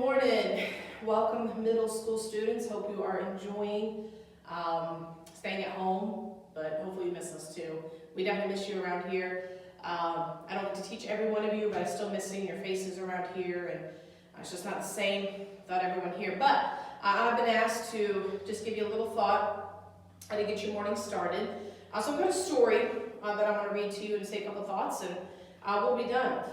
morning. Welcome, middle school students. Hope you are enjoying staying at home, but hopefully you miss us too. We definitely miss you around here. I don't get to teach every one of you, but I still miss seeing your faces around here, and it's just not the same without everyone here. But I've been asked to just give you a little thought to get your morning started. So I've got a story that I want to read to you and say a couple thoughts, and we'll be done.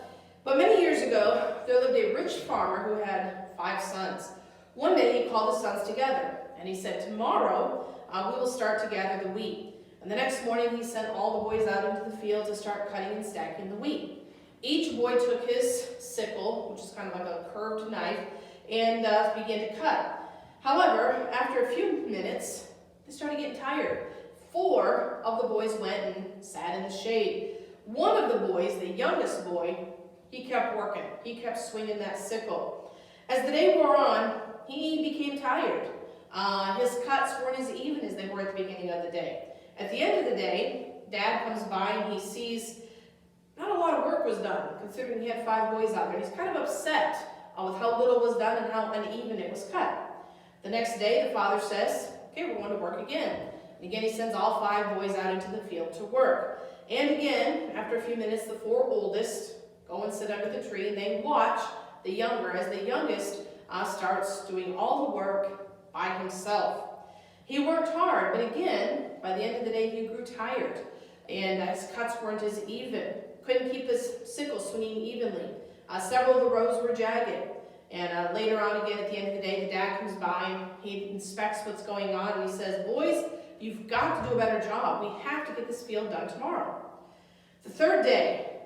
But many years ago, there lived a rich farmer who had 5 sons. One day he called his sons together, and he said, "Tomorrow we will start to gather the wheat." And the next morning he sent all the boys out into the field to start cutting and stacking the wheat. Each boy took his sickle, which is kind of like a curved knife, and began to cut. However, after a few minutes, they started getting tired. 4 of the boys went and sat in the shade. One of the boys, the youngest boy, he kept working. He kept swinging that sickle. As the day wore on, he became tired. His cuts weren't as even as they were at the beginning of the day. At the end of the day, Dad comes by and he sees not a lot of work was done, considering he had 5 boys out there. He's kind of upset with how little was done and how uneven it was cut. The next day, the father says, "Okay, we're going to work again." And again, he sends all 5 boys out into the field to work. And again, after a few minutes, the 4 oldest go and sit under the tree, and they watch the younger as the youngest starts doing all the work by himself. He worked hard, but again, by the end of the day, he grew tired, and his cuts weren't as even. Couldn't keep his sickle swinging evenly. Several of the rows were jagged. And later on, again, at the end of the day, the dad comes by and he inspects what's going on, and he says, "Boys, you've got to do a better job. We have to get this field done tomorrow." The third day,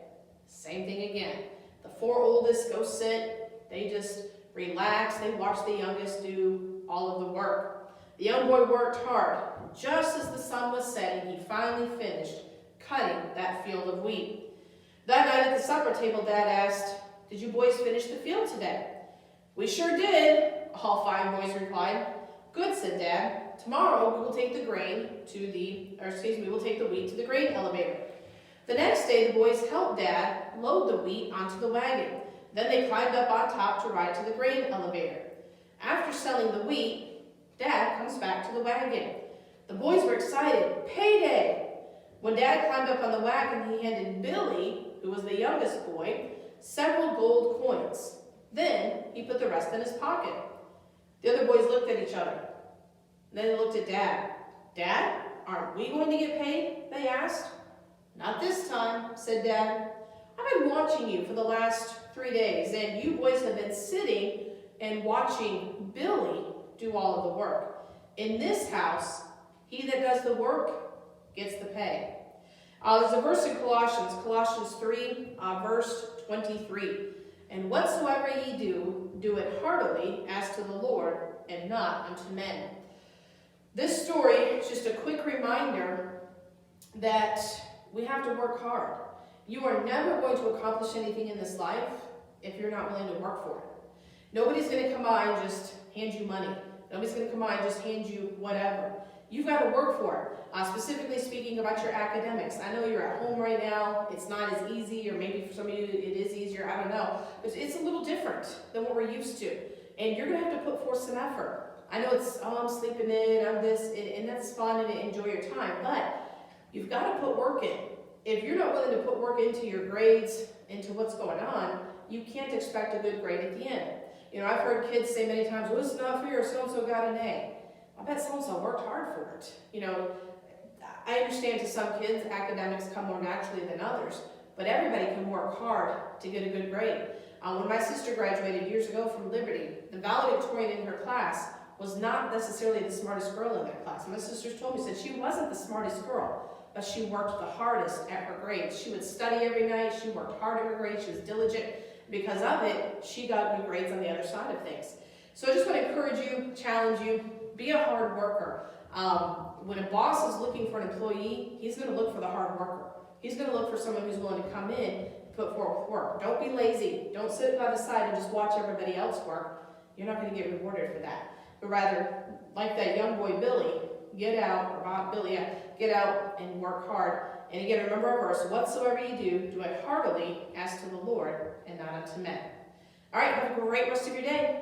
same thing again. The 4 oldest go sit. They just relax. They watch the youngest do all of the work. The young boy worked hard. Just as the sun was setting, he finally finished cutting that field of wheat. That night at the supper table, Dad asked, "Did you boys finish the field today?" "We sure did," all 5 boys replied. "Good," said Dad. "Tomorrow we will take the we'll take the wheat to the grain elevator." The next day, the boys helped Dad load the wheat onto the wagon. Then they climbed up on top to ride to the grain elevator. After selling the wheat, Dad comes back to the wagon. The boys were excited. Payday! When Dad climbed up on the wagon, he handed Billy, who was the youngest boy, several gold coins. Then he put the rest in his pocket. The other boys looked at each other. Then they looked at Dad. "Dad, aren't we going to get paid?" they asked. "Not this time," said Dad. "I've been watching you for the last 3 days, and you boys have been sitting and watching Billy do all of the work. In this house, he that does the work gets the pay." There's a verse in Colossians 3, verse 23. "And whatsoever ye do, do it heartily as to the Lord, and not unto men." This story is just a quick reminder that we have to work hard. You are never going to accomplish anything in this life if you're not willing to work for it. Nobody's going to come by and just hand you money. Nobody's going to come by and just hand you whatever. You've got to work for it. Specifically speaking about your academics. I know you're at home right now. It's not as easy, or maybe for some of you it is easier. I don't know. But it's a little different than what we're used to. And you're going to have to put forth some effort. I know it's, I'm sleeping in, I'm this, and that's fun, and enjoy your time. But you've got to put work in. If you're not willing to put work into your grades, into what's going on, you can't expect a good grade at the end. You know, I've heard kids say many times, "Well, it's not fair, so-and-so got an A." I bet so-and-so worked hard for it. You know, I understand to some kids academics come more naturally than others, but everybody can work hard to get a good grade. When my sister graduated years ago from Liberty, the valedictorian in her class was not necessarily the smartest girl in that class. My sisters told me, said she wasn't the smartest girl, but she worked the hardest at her grades. She would study every night, she worked hard at her grades, she was diligent. Because of it, she got good grades on the other side of things. So I just want to encourage you, challenge you, be a hard worker. When a boss is looking for an employee, he's going to look for the hard worker. He's going to look for someone who's willing to come in and put forth work. Don't be lazy. Don't sit by the side and just watch everybody else work. You're not going to get rewarded for that. But rather, like that young boy Billy, get out and work hard. And again, remember our verse, "Whatsoever you do, do it heartily as to the Lord and not unto men." All right, have a great rest of your day.